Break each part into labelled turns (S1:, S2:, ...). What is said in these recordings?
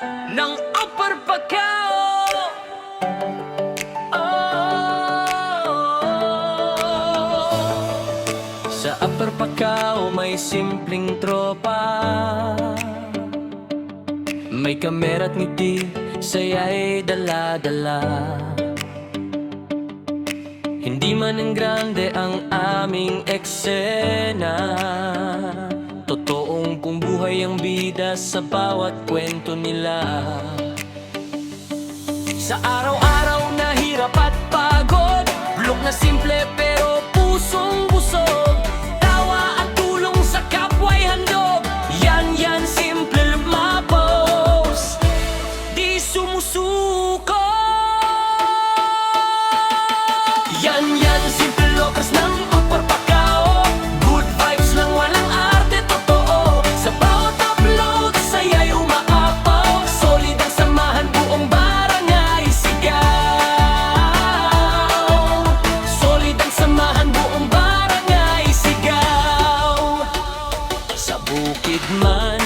S1: ng Upper Pacao. Sa Upper Pacao may simpleng tropa, may kamera't ngiti, saya'y dala-dala. Hindi man ang grande ang aming eksena, totoong kung buhay ang bida sa bawat kwento nila. Sa araw-araw na hirap at pagod, bulok na simple pero pusong busog, tawa at tulong sa kapwa'y handog. Yan simple lumapos, di sumusuko. Yan simple lokers ng Upper Pacao, good vibes lang walang arte totoo. Sa bawat upload saya'y umaapaw, solid ang samahan buong barangay sigaw. Solid ang samahan buong barangay sigaw. Sa bukid man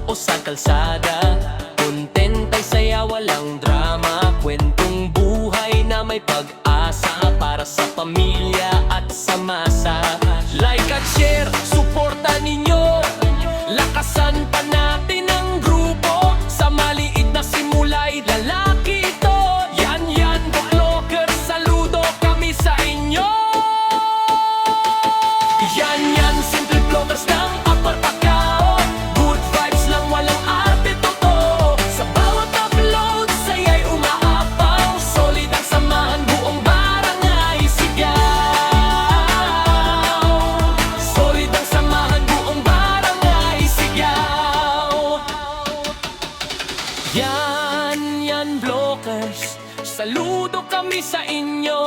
S1: o sa kalsada, kontenta'y saya walang drama, kwentong buhay na may pag-asa para sa pamilya at sa masa. Like at share, suporta ninyo, lakasan pa natin ang grupo. Sa maliit na simula'y lalaki ito. Yan, Bukloker, saludo kami sa inyo. Yan, simple vloggers ng Upper Pacao, good vibes lang walang arte totoo. Sa bawat upload saya'y umaapaw, solid ang samahan buong barangay sigaw. Solid ang samahan buong barangay sigaw. Yan, vloggers, saludo kami sa inyo.